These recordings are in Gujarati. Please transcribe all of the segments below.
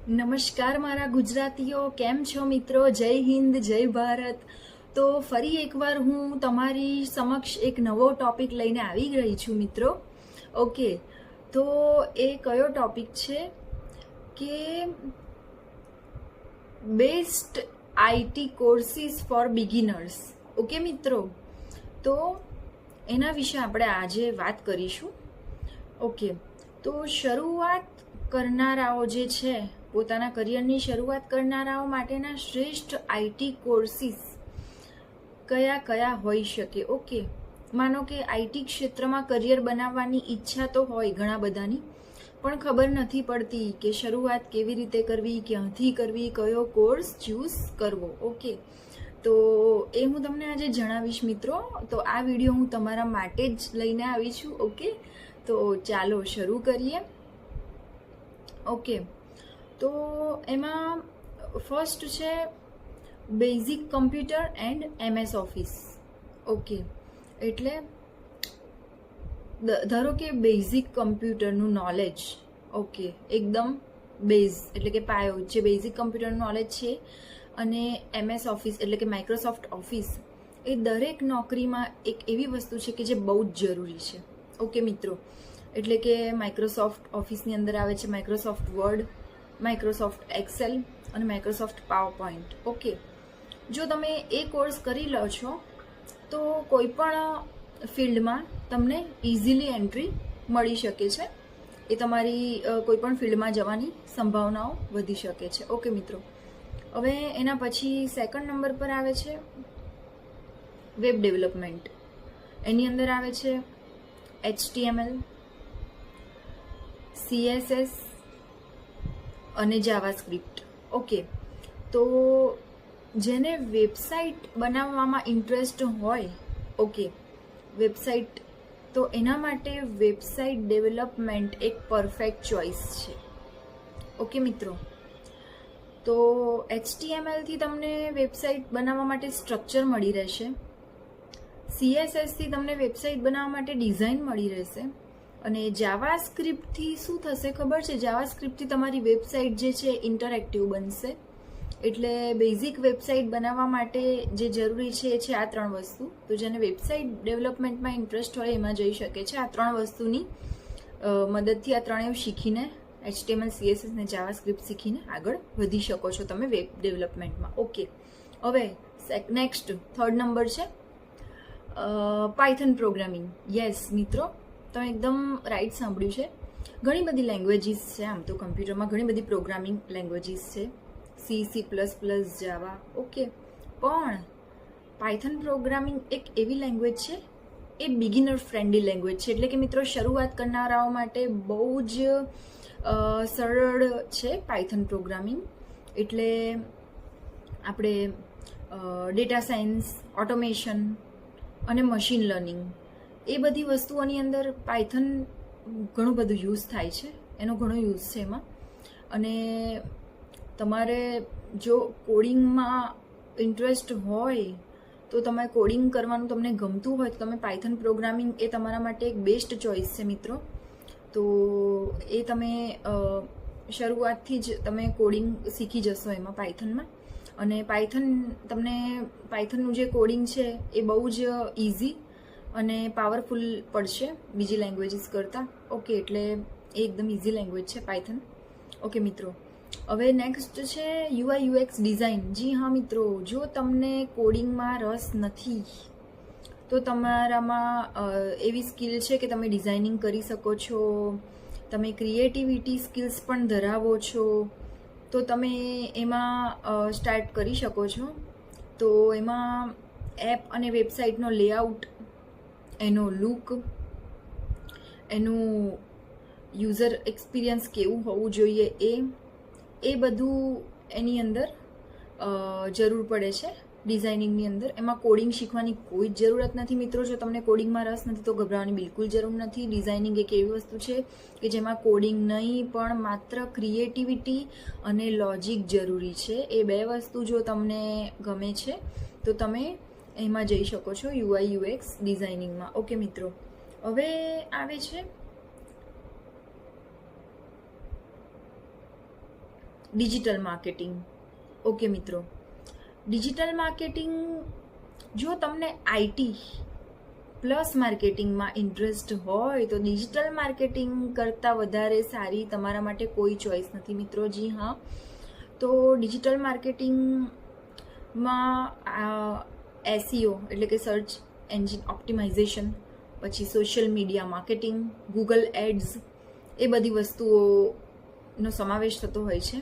નમસ્કાર મારા ગુજરાતીઓ, કેમ છો મિત્રો? જય હિન્દ, જય ભારત. તો ફરી એકવાર હું તમારી સમક્ષ એક નવો ટોપિક લઈને આવી રહી છું મિત્રો. ઓકે, તો એ કયો ટોપિક છે કે best IT courses for beginners. Okay મિત્રો, તો એના વિશે આપણે આજે વાત કરીશું. ઓકે, તો શરૂઆત કરનારાઓ જે છે, પોતાના કરિયરની શરૂઆત કરનારાઓ માટેના શ્રેષ્ઠ આઈટી કોર્સિસ કયા કયા હોઈ શકે. ઓકે, માનો કે આઈટી ક્ષેત્રમાં કરિયર બનાવવાની ઈચ્છા તો હોય ઘણા બધાની, પણ ખબર નથી પડતી કે શરૂઆત કેવી રીતે કરવી, ક્યાંથી કરવી, કયો કોર્સ ચૂઝ કરવો. ઓકે, તો એ હું તમને આજે જણાવીશ મિત્રો. તો આ વિડીયો હું તમારા માટે જ લઈને આવી છું. ઓકે, તો ચાલો શરૂ કરીએ. ઓકે, તો એમાં ફર્સ્ટ છે basic computer and MS office. Okay, એટલે ધારો કે બેઝિક કમ્પ્યુટરનું નોલેજ, ઓકે, એકદમ બેઝ એટલે કે પાયો જે બેઝિક કમ્પ્યુટરનું નોલેજ છે, અને MS ઓફિસ એટલે કે માઇક્રોસોફ્ટ ઓફિસ, એ દરેક નોકરીમાં એક એવી વસ્તુ છે કે જે બહુ જ જરૂરી છે. ઓકે મિત્રો, એટલે કે માઇક્રોસોફ્ટ ઓફિસની અંદર આવે છે માઇક્રોસોફ્ટ વર્ડ, માઇક્રોસોફ્ટ એક્સેલ અને માઇક્રોસોફ્ટ પાવર પોઈન્ટ. ઓકે, જો તમે એ કોર્સ કરી લો છો તો કોઈ પણ ફિલ્ડમાં તમને ઇઝીલી એન્ટ્રી મળી શકે છે. એ તમારી કોઈ પણ ફિલ્ડમાં જવાની સંભાવનાઓ વધી શકે છે. ઓકે મિત્રો, હવે એના પછી સેકન્ડ નંબર પર આવે છે વેબ ડેવલપમેન્ટ. એની અંદર આવે છે HTML, CSS અને જાવાસ્ક્રિપ્ટ. ઓકે, તો જેને વેબસાઇટ બનાવવામાં ઇન્ટરેસ્ટ હોય, ઓકે, વેબસાઇટ, તો એના માટે વેબસાઇટ ડેવલપમેન્ટ એક પરફેક્ટ ચોઇસ છે. ઓકે મિત્રો, તો HTML થી તમને વેબસાઇટ બનાવવા માટે સ્ટ્રક્ચર મળી રહેશે, CSS થી તમને વેબસાઇટ બનાવવા માટે ડિઝાઇન મળી રહેશે, અને જાવાસ્ક્રિપ્ટથી શું થશે ખબર છે? જાવાસ્ક્રિપ્ટથી તમારી વેબસાઇટ જે છે ઇન્ટરેક્ટિવ બનશે. એટલે બેઝિક વેબસાઇટ બનાવવા માટે જે જરૂરી છે એ છે આ ત્રણ વસ્તુ. તો જેને વેબસાઇટ ડેવલપમેન્ટમાં ઇન્ટરેસ્ટ હોય એમાં જઈ શકે છે. આ ત્રણ વસ્તુની મદદથી, આ ત્રણેય શીખીને, HTML, CSS અને જાવાસ્ક્રિપ્ટ શીખીને આગળ વધી શકો છો તમે વેબ ડેવલપમેન્ટમાં. ઓકે, હવે નેક્સ્ટ થર્ડ નંબર છે પાયથન પ્રોગ્રામિંગ. યસ મિત્રો, તમે એકદમ રાઈટ સાંભળ્યું છે. ઘણી બધી લેંગ્વેજીસ છે. આમ તો કમ્પ્યુટરમાં ઘણી બધી પ્રોગ્રામિંગ લેંગ્વેજીસ છે, C++, જાવા. ઓકે, પણ પાયથન પ્રોગ્રામિંગ એક એવી લેંગ્વેજ છે, એ બિગિનર ફ્રેન્ડલી લેંગ્વેજ છે. એટલે કે મિત્રો, શરૂઆત કરનારાઓ માટે બહુ જ સરળ છે પાયથન પ્રોગ્રામિંગ. એટલે આપણે ડેટા સાયન્સ, ઓટોમેશન અને મશીન લર્નિંગ, એ બધી વસ્તુઓની અંદર પાયથન ઘણું બધું યુઝ થાય છે. એનો ઘણો યુઝ છે એમાં. અને તમારે જો કોડિંગમાં ઇન્ટરેસ્ટ હોય, તો તમે કોડિંગ કરવાનું તમને ગમતું હોય, તો તમે પાયથન પ્રોગ્રામિંગ એ તમારા માટે એક બેસ્ટ ચોઇસ છે મિત્રો. તો એ તમે શરૂઆતથી જ તમે કોડિંગ શીખી જશો એમાં પાયથનમાં. અને પાયથનનું જે કોડિંગ છે એ બહુ જ ઇઝી અને પાવરફુલ પડશે બીજી લેંગ્વેજીસ કરતાં. ઓકે, એટલે એ એકદમ ઇઝી લેંગ્વેજ છે પાયથન. ઓકે મિત્રો, હવે નેક્સ્ટ છે UI/UX ડિઝાઇન. જી હા મિત્રો, જો તમને કોડિંગમાં રસ નથી તો તમારામાં એવી સ્કિલ છે કે તમે ડિઝાઇનિંગ કરી શકો છો, તમે ક્રિએટિવિટી સ્કિલ્સ પણ ધરાવો છો, તો તમે એમાં સ્ટાર્ટ કરી શકો છો. તો એમાં એપ અને વેબસાઇટનો લેઆઉટ, એનો લુક, એનું યુઝર એક્સપિરિયન્સ કેવું હોવું જોઈએ, એ બધું એની અંદર જરૂર પડે છે ડિઝાઇનિંગની અંદર. એમાં કોડિંગ શીખવાની કોઈ જ જરૂરત નથી મિત્રો. જો તમને કોડિંગમાં રસ નથી તો ગભરાવાની બિલકુલ જરૂર નથી. ડિઝાઇનિંગ એક એવી વસ્તુ છે કે જેમાં કોડિંગ નહીં, પણ માત્ર ક્રિએટિવિટી અને લોજિક જરૂરી છે. એ બે વસ્તુ જો તમને ગમે છે તો તમે એમાં જઈ શકો છો, UI/UX ડિઝાઇનિંગમાં. ઓકે મિત્રો, હવે આવે છે ડિજિટલ માર્કેટિંગ. ઓકે મિત્રો, ડિજિટલ માર્કેટિંગ, જો તમને આઈટી પ્લસ માર્કેટિંગમાં ઇન્ટરેસ્ટ હોય તો ડિજિટલ માર્કેટિંગ કરતાં વધારે સારી તમારા માટે કોઈ ચોઈસ નથી મિત્રો. જી હા, તો ડિજિટલ માર્કેટિંગમાં એસઈઓ એટલે કે સર્ચ એન્જિન ઓપ્ટિમાઇઝેશન, પછી social media marketing, Google ads, એ બધી વસ્તુઓનો સમાવેશ થતો હોય છે.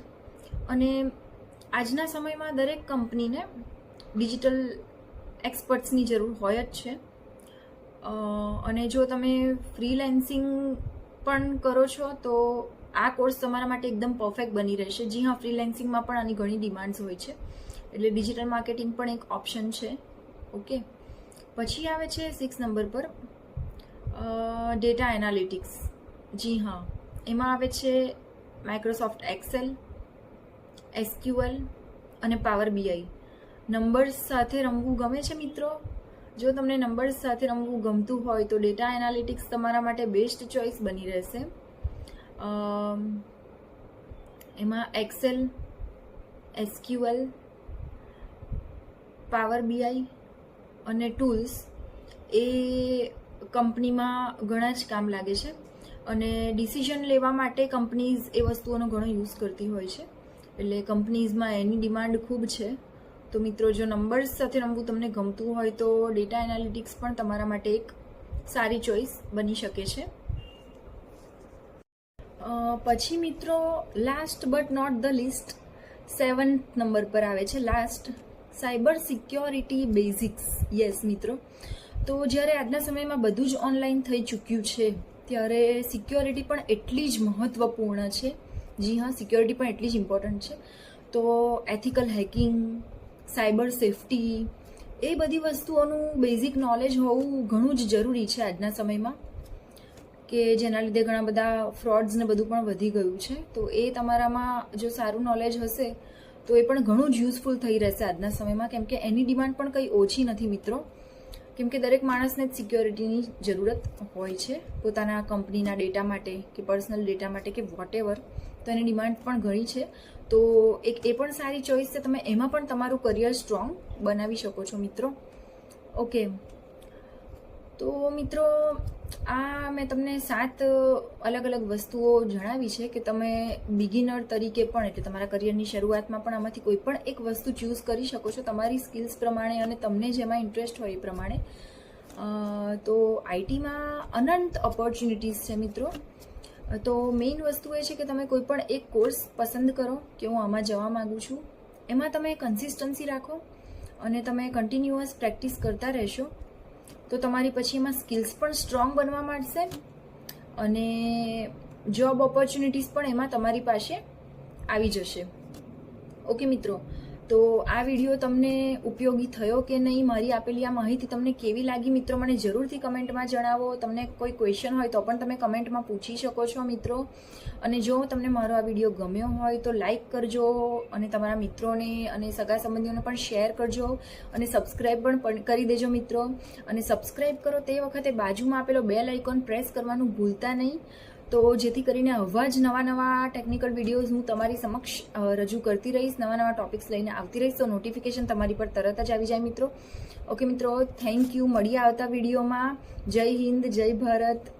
અને આજના સમયમાં દરેક કંપનીને ડિજિટલ એક્સપર્ટ્સની જરૂર હોય જ છે. અને જો તમે ફ્રીલેન્સિંગ પણ કરો છો તો આ કોર્સ તમારા માટે એકદમ પરફેક્ટ બની રહેશે. જી હા, ફ્રીલેન્સિંગમાં પણ આની ઘણી ડિમાન્ડ્સ હોય છે, એટલે ડિજિટલ માર્કેટિંગ પણ એક ઓપ્શન છે. ઓકે, પછી આવે છે 6 નંબર પર ડેટા એનાલિટિક્સ. જી હા, એમાં આવે છે માઇક્રોસોફ્ટ એક્સેલ, એસક્યુએલ અને પાવર બીઆઈ. નંબર્સ સાથે રમવું ગમે છે મિત્રો? જો તમને નંબર્સ સાથે રમવું ગમતું હોય તો ડેટા એનાલિટિક્સ તમારા માટે બેસ્ટ ચોઇસ બની રહેશે. એમાં એક્સેલ, એસક્યુએલ, પાવર બીઆઈ અને ટૂલ્સ એ કંપનીમાં ઘણા જ કામ લાગે છે. અને ડિસિઝન લેવા માટે કંપનીઝ એ વસ્તુઓનો ઘણો યુઝ કરતી હોય છે, એટલે કંપનીઝમાં એની ડિમાન્ડ ખૂબ છે. તો મિત્રો, જો નંબર્સ સાથે રમવું તમને ગમતું હોય તો ડેટા એનાલિટિક્સ પણ તમારા માટે એક સારી ચોઈસ બની શકે છે. પછી મિત્રો, last but not the least 7th number પર આવે છે last, cyber security basics. Yes મિત્રો, તો જ્યારે આજના સમયમાં બધું જ ઓનલાઈન થઈ ચૂક્યું છે ત્યારે સિક્યોરિટી પણ એટલી જ મહત્ત્વપૂર્ણ છે. જી હા, સિક્યોરિટી પણ એટલી જ ઇમ્પોર્ટન્ટ છે. તો એથિકલ હેકિંગ, સાયબર સેફટી, એ બધી વસ્તુઓનું બેઝિક નોલેજ હોવું ઘણું જ જરૂરી છે આજના સમયમાં, કે જેના લીધે ઘણા બધા ફ્રોડ્સ ને બધું પણ વધી ગયું છે. તો એ તમારામાં જો સારું નોલેજ હશે તો એ પણ ઘણું જ યુઝફુલ થઈ રહેશે આજના સમયમાં, કેમ કે એની ડિમાન્ડ પણ કંઈ ઓછી નથી મિત્રો. કેમ કે દરેક માણસને જ સિક્યોરિટીની જરૂરત હોય છે પોતાના કંપનીના ડેટા માટે કે પર્સનલ ડેટા માટે કે વોટેવર. તો એની ડિમાન્ડ પણ ઘણી છે. તો એક એ પણ સારી ચોઈસ છે, તમે એમાં પણ તમારું કરિયર સ્ટ્રોંગ બનાવી શકો છો મિત્રો. ઓકે, તો મિત્રો, આ મેં તમને 7 અલગ અલગ વસ્તુઓ જણાવી છે કે તમે બિગિનર તરીકે પણ, એટલે તમારા કરિયરની શરૂઆતમાં પણ આમાંથી કોઈ પણ એક વસ્તુ ચૂઝ કરી શકો છો તમારી સ્કિલ્સ પ્રમાણે અને તમને જેમાં ઇન્ટરેસ્ટ હોય એ પ્રમાણે. તો આઈટીમાં અનંત ઓપોર્ચ્યુનિટીઝ છે મિત્રો. તો મેઇન વસ્તુ એ છે કે તમે કોઈ પણ એક કોર્સ પસંદ કરો કે હું આમાં જવા માગું છું, એમાં તમે કન્સિસ્ટન્સી રાખો અને તમે કન્ટિન્યુઅસ પ્રેક્ટિસ કરતા રહેશો તો તમારી પછી એમાં સ્કિલ્સ પણ સ્ટ્રોંગ બનવા માંડશે અને જોબ ઓપોર્ચ્યુનિટીઝ પણ એમાં તમારી પાસે આવી જશે. ઓકે મિત્રો, તો આ વિડીયો તમને ઉપયોગી થયો કે નહીં, મારી આપેલી આ માહિતી તમને કેવી લાગી મિત્રો, મને જરૂરથી કમેન્ટમાં જણાવો. તમને કોઈ ક્વેશ્ચન હોય તો પણ તમે કમેન્ટમાં પૂછી શકો છો મિત્રો. અને જો તમને મારો આ વિડીયો ગમ્યો હોય તો લાઈક કરજો અને તમારા મિત્રોને અને સગા સંબંધીઓને પણ શેર કરજો અને સબસ્ક્રાઈબ પણ કરી દેજો મિત્રો. અને સબસ્ક્રાઈબ કરો તે વખતે બાજુમાં આપેલો બેલ આઇકોન પ્રેસ કરવાનું ભૂલતા નહીં, તો જેથી કરીને આવા જ નવા ટેકનિકલ વિડીયોઝ હું તમારી સમક્ષ રજૂ કરતી રહીશ, નવા ટોપિક્સ લઈને આવતી રહીશ, તો નોટિફિકેશન તમારી પર તરત જ આવી જાય મિત્રો. ઓકે મિત્રો, થેન્ક યુ. મળીએ આવતા વિડીયોમાં. જય હિન્દ, જય ભારત.